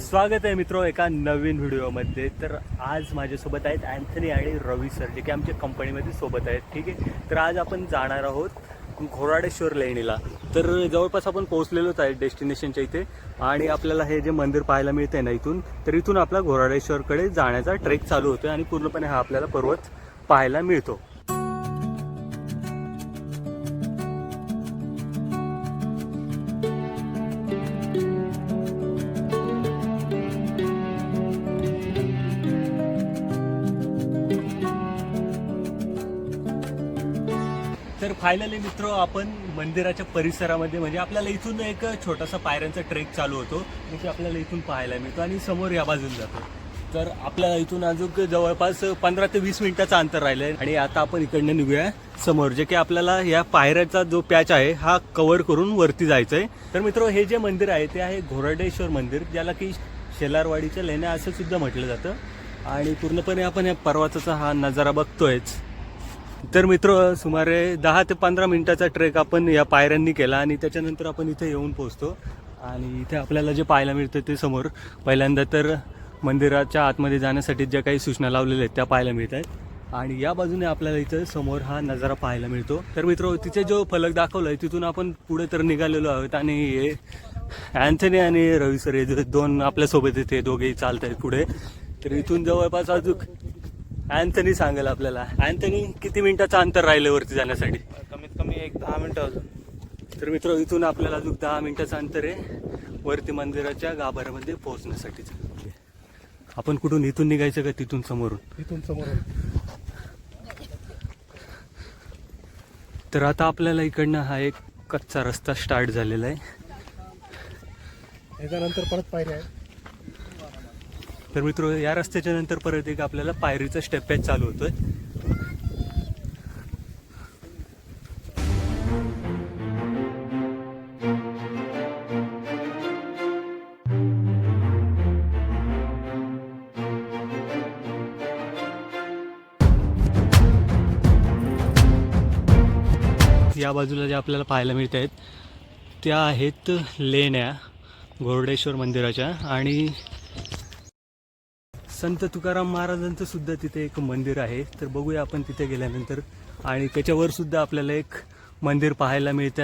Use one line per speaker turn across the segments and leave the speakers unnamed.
स्वागत आहे मित्रो एका नवीन व्हिडिओमध्ये। तर आज माझ्यासोबत आहेत अँथनी आणि रवी सर, जे की आमच्या कंपनीमध्ये सोबत आहेत। ठीक आहे, तर आज आपण जाणार आहोत घोराडेश्वर लेणीला। तर जवळपास आपण पोहोचलेलोच आहे डेस्टिनेशनच्या इथे, आणि आपल्याला हे जे मंदिर पाहायला मिळते ना इथून, तर इथून आपला घोराडेश्वरकडे जाण्याचा ट्रेक चालू होतो आणि पूर्णपणे हा आपल्याला पर्वत पाहायला मिळतो। तर फायनली मित्रो आपण मंदिराच्या परिसरामध्ये, म्हणजे आपल्याला इथून एक छोटासा पायऱ्यांचा ट्रेक चालू होतो, जो की आपल्याला इथून पाहायला मिळतो आणि समोर या बाजूला जातो। तर आपल्याला इथून अजून जवळपास 15 ते 20 मिनिटाचं अंतर राहिलं आहे आणि आता आपण इकडनं निघूया समोर, जे की आपल्याला या पायऱ्याचा जो पॅच आहे हा कव्हर करून वरती जायचं आहे। तर मित्रो हे जे मंदिर आहे ते आहे घोराडेश्वर मंदिर, ज्याला की शेलारवाडीच्या लेण्या असं सुद्धा म्हटलं जातं, आणि पूर्णपणे आपण या पर्वताचा हा नजारा बघतोयच। तर मित्र सुमारे 10 ते 15 मिनिटाचा ट्रेक आपण या पायऱ्यांनी केला आणि त्याच्यानंतर आपण इथे येऊन पोहोचतो। आणि इथे आपल्याला जे पाहायला मिळतं ते समोर पहिल्यांदा तर मंदिराच्या आतमध्ये जाण्यासाठी ज्या काही सूचना लावलेल्या आहेत त्या पाहायला मिळत आहेत, आणि या बाजूने आपल्याला इथं समोर हा नजारा पाहायला मिळतो। तर मित्र तिथे जो फलक दाखवला आहे तिथून आपण पुढे तर निघालेलो आहोत, आणि हे अँथनी आणि रवी सर हे दोन आपल्यासोबत येते, दोघेही चालत आहेत पुढे। तर इथून जवळपास अजून अँथनी सांगेल आपल्याला। अँथनी, किती मिनिटाचं अंतर राहिलं वरती जाण्यासाठी?
कमीत कमी एक 10 मिनिटं अजून।
तर मित्र इथून आपल्याला अजून 10 मिनिटाचं अंतर आहे वरती मंदिराच्या गाभाऱ्यामध्ये पोहोचण्यासाठीच। आपण कुठून, इथून निघायचं का तिथून समोरून?
इथून समोर।
तर आता आपल्याला इकडनं हा एक कच्चा रस्ता स्टार्ट झालेला आहे,
याच्यानंतर परत पायऱ्या आहेत।
तर मित्र या रस्त्याच्या नंतर परत एक आपल्याला पायरीचा स्टेप पॅच चालू होतोय। या बाजूला जे आपल्याला पाहायला मिळत आहेत त्या आहेत लेण्या घोरडेश्वर मंदिराच्या, आणि संत तुकाराम महाराजांचं सुद्धा तिथे एक मंदिर आहे। तर बघूया आपण तिथे गेल्यानंतर, आणि त्याच्यावर सुद्धा आपल्याला एक मंदिर पाहायला मिळतं।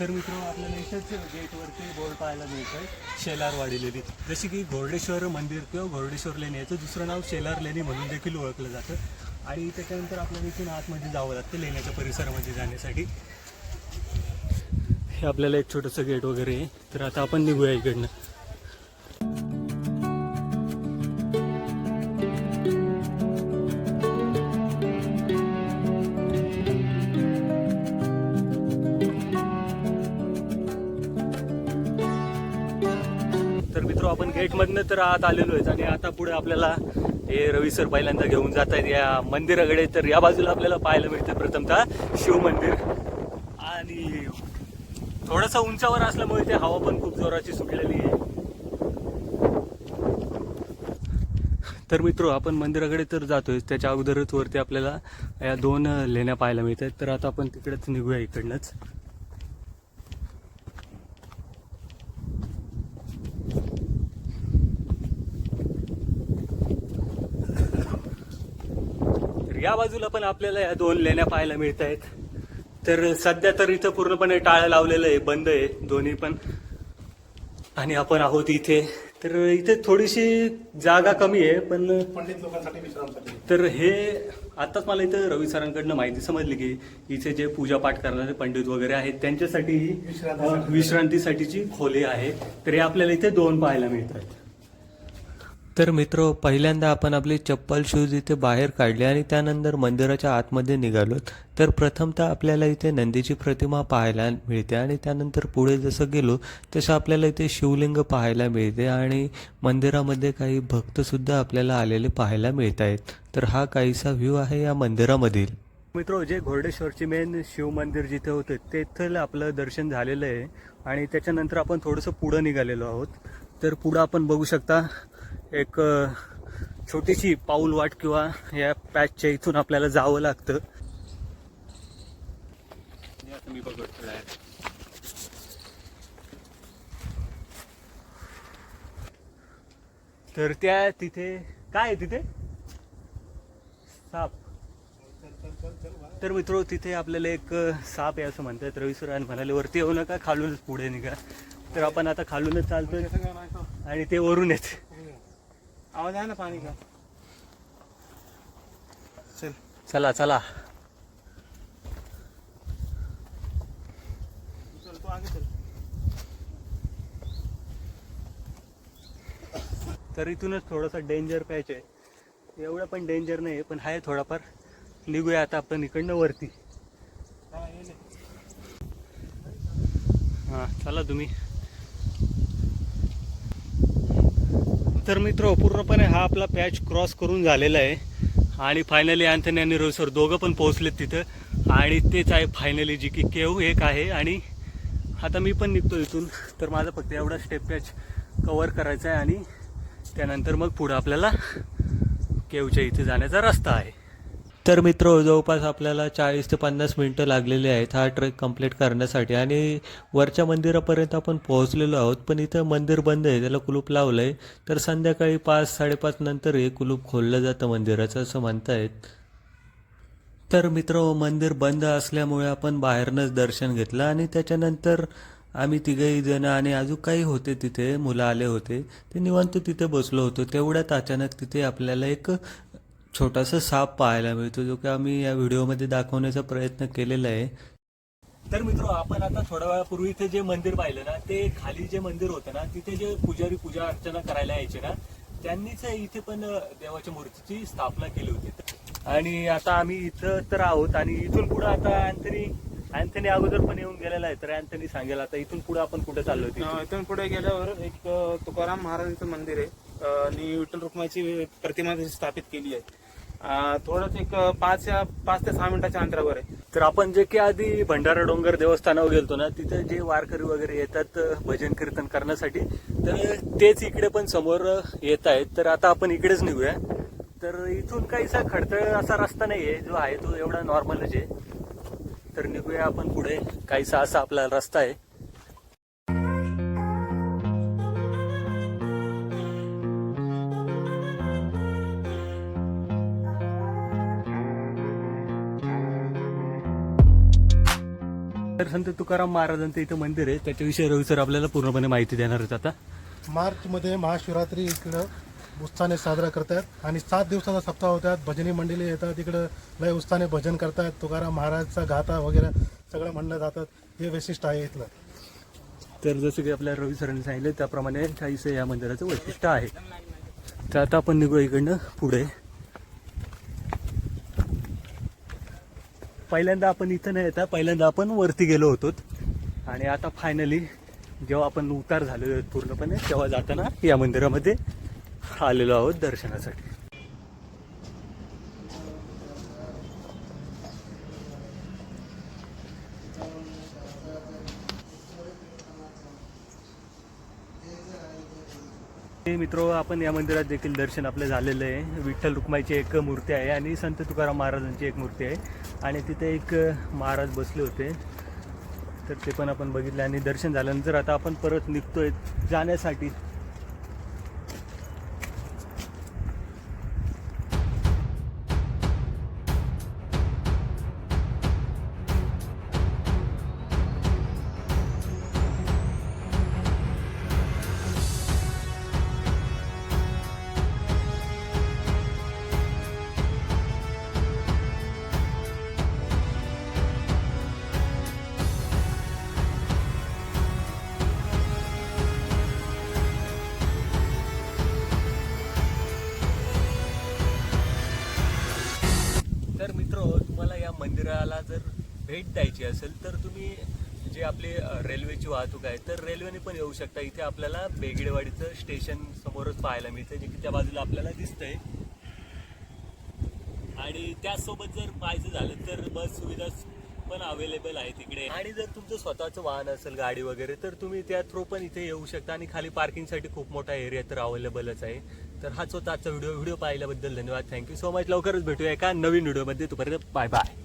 तर मित्र आपल्याला इथेच गेटवरती बोर्ड पाहायला मिळत आहे शेलारवाडी लेणी, जशी की घोरडेश्वर मंदिर किंवा घोरडेश्वर लेणी, याचं दुसरं नाव शेलार लेणी म्हणून देखील ओळखलं जातं। आणि त्याच्यानंतर आपल्याला इथून आतमध्ये जावं लागतं लेण्याच्या परिसरामध्ये जाण्यासाठी। हे आपल्याला एक छोटंसं गेट वगैरे आहे। तर आता आपण निघूया इकडनं। तर मित्र आपण गेटमधनं तर आत आलेलो आहे, आणि आता पुढे आपल्याला हे रवी सर पहिल्यांदा घेऊन जात आहेत या मंदिराकडे। तर या बाजूला आपल्याला पाहायला मिळतं प्रथमतः शिव मंदिर, आणि थोडंसं उंचावर असल्यामुळे ते हवा पण खूप जोराची सुटलेली आहे। तर मित्र आपण मंदिराकडे तर जातोय, त्याच्या अगोदरच वरती आपल्याला या दोन लेण्या पाहायला मिळतात। तर आता आपण तिकडेच निघूया इकडनंच। या बाजूला पण आपल्याला या दोन लेण्या पाहायला मिळत आहेत। तर सध्या तर इथं पूर्णपणे टाळं लावलेलं आहे, बंद आहे दोन्ही पण, आणि आपण आहोत इथे। तर इथे थोडीशी जागा कमी आहे, पण
पंडित लोकांसाठी विश्रामसाठी।
तर हे आत्ताच मला इथं रवी सरांकडनं माहिती समजली की इथे जे पूजापाठ करणारे पंडित वगैरे आहेत त्यांच्यासाठी विश्रांतीसाठीची खोली आहे। तर हे आपल्याला इथे दोन पाहायला मिळतात।
तर मित्र पहिल्यांदा आपण आपली चप्पल शूज इथे बाहेर काढले आणि त्यानंतर मंदिराच्या आतमध्ये निघालो। तर प्रथमतः आपल्याला इथे नंदीची प्रतिमा पाहायला मिळते, आणि त्यानंतर पुढे जसं गेलो तसं आपल्याला इथे शिवलिंग पाहायला मिळते, आणि मंदिरामध्ये काही भक्तसुद्धा आपल्याला आलेले पाहायला मिळत आहेत। तर हा काहीसा व्ह्यू आहे या मंदिरामधील।
मित्र जे घोरडेश्वरची मेन शिव मंदिर जिथे होतं तेथलं आपलं दर्शन झालेलं आहे, आणि त्याच्यानंतर आपण थोडंसं पुढं निघालेलो आहोत। तर पुढं आपण बघू शकता एक छोटीशी पाऊल वाट, किंवा या पॅचच्या इथून आपल्याला जावं लागतं। मी बघतो तर त्या तिथे काय आहे तिथे साप. तर मित्रो तिथे आपल्याला एक साप आहे असं म्हणतात. रवी सर म्हणाले वरती येऊ नका, खालूनच पुढे निघा. तर आपण आता खालूनच चालतोय आणि ते वरून येते.
आवाज आहे ना पाणी का. चल
चला चला.
चल तू आगे चल.
तर इथूनच थोडासा डेंजर पॅच आहे. एवढा पण डेंजर नाही पण आहे थोडाफार. निघूया आता आपण इकडनं वरती. हां चला तुम्ही. तर मित्र पूर्णपणे हा आपला पॅच क्रॉस करून झालेला आहे आणि फायनली अँथनी आणि रवी सर दोघं पण पोहोचलेत तिथं. आणि तेच आहे फायनली जी की केव एक आहे. आणि आता मी पण निघतो इथून. तर माझा फक्त एवढा स्टेप पॅच कवर करायचा आहे आणि त्यानंतर मग पुढं आपल्याला केवच्या इथे जाण्याचा रस्ता आहे.
तर मित्र जवळपास आपल्याला 40 ते 50 मिनटं लागलेली आहेत हा ट्रेक कंप्लीट करण्यासाठी आणि वरच्या मंदिरापर्यंत आपण पोहोचलेलो आहोत. पण इथं मंदिर बंद आहे, त्याला कुलूप लावलं आहे. तर संध्याकाळी 5-5:30 नंतर हे कुलूप खोललं जातं मंदिराचं असं म्हणतायत. तर मित्र मंदिर बंद असल्यामुळे आपण बाहेरनंच दर्शन घेतलं आणि त्याच्यानंतर आम्ही तिघही जण आणि अजून काही होते तिथे मुलं आले होते ते निवांत तिथे बसलो होतो. तेवढ्यात अचानक तिथे आपल्याला एक छोटासा साप पाहायला मिळतो जो की आम्ही या व्हिडिओमध्ये दाखवण्याचा प्रयत्न केलेला आहे.
तर मित्र आपण आता थोड्या वेळापूर्वी इथे जे मंदिर पाहिलं ना ते खाली जे मंदिर होतं ना तिथे जे पुजारी पूजा अर्चना करायला यायचे ना त्यांनीच इथे पण देवाच्या मूर्तीची स्थापना केली होती. आणि आता आम्ही इथं तर आहोत आणि इथून पुढे आता अँथनी अगोदर पण येऊन गेलेला आहे. तर अँथनी सांगेल आता इथून पुढे आपण कुठे चाललो होतो.
इथून पुढे गेल्यावर एक तुकाराम महाराजांचं मंदिर आहे आणि विठ्ठल रुक्माईची प्रतिमा त्याची स्थापित केली आहे. थोडंच एक 5 ते 6 मिनिटाच्या अंतरावर आहे.
तर आपण जे की आधी भंडारा डोंगर देवस्थानावर गेलतो ना तिथे जे वारकरी वगैरे येतात भजन कीर्तन करण्यासाठी तर तेच इकडे पण समोर येत आहेत. तर आता आपण इकडेच निघूया. तर इथून काहीसा खडतर असा रस्ता नाहीये, जो आहे तो एवढा नॉर्मलच आहे. तर निघूया आपण पुढे. काहीसा असा आपला रस्ता आहे. तर संत तुकाराम महाराजांचं इथं मंदिर आहे, त्याच्याविषयी रवी सर आपल्याला पूर्णपणे माहिती देणार आहेत. आता
मार्चमध्ये महाशिवरात्री इकडं उत्साहाने साजरा करतात आणि 7 दिवसाचा सप्ताह होतात. भजनी मंडळी येतात इकडं, लय उत्साहाने भजन करतात. तुकाराम महाराजचा गाथा वगैरे सगळं म्हणलं जातात. हे वैशिष्ट्य आहे इथलं.
तर जसं की आपल्या रवी सरांनी सांगितलं त्याप्रमाणे काहीसं या मंदिराचं वैशिष्ट्य आहे. तर आता आपण निघू इकडनं पुढे. पहिल्यांदा आपण इथं नाही येता, पहिल्यांदा आपण वरती गेलो होतो आणि आता फायनली जेव्हा आपण उतार झालेलो आहेत पूर्णपणे तेव्हा जाताना या मंदिरामध्ये आलेलो आहोत दर्शनासाठी. मित्रो आपण या मंदिरात देखील दर्शन आपलं झालेलं आहे. विठ्ठल रुक्माईची एक मूर्ती आहे आणि संत तुकाराम महाराजांची एक मूर्ती आहे आणि तिथे एक महाराज बसले होते. तर ते पण आपण बघितले आणि दर्शन झाल्यानंतर आता आपण परत निघतोय जाण्यासाठी. तर मित्र तुम्हाला या मंदिराला जर भेट द्यायची असेल तर तुम्ही जे आपली रेल्वेची वाहतूक आहे तर रेल्वेने पण येऊ शकता. इथे आपल्याला बेगडेवाडीचं स्टेशन समोरच पाहायला मिळतं जे की त्या बाजूला आपल्याला दिसतंय. आणि त्याचसोबत जर पाहायचं झालं तर बस सुविधा पण अवेलेबल आहे तिकडे. आणि जर तुमचं स्वतःचं वाहन असेल गाडी वगैरे तर तुम्ही त्या थ्रू पण इथे येऊ शकता. आणि खाली पार्किंगसाठी खूप मोठा एरिया तर अवेलेबलच आहे. तर हाच होता आजचा व्हिडिओ पाहिल्याबद्दल धन्यवाद. Thank you so much. लवकरच भेटूया एका नवीन व्हिडिओमध्ये. तोपर्यंत बाय बाय.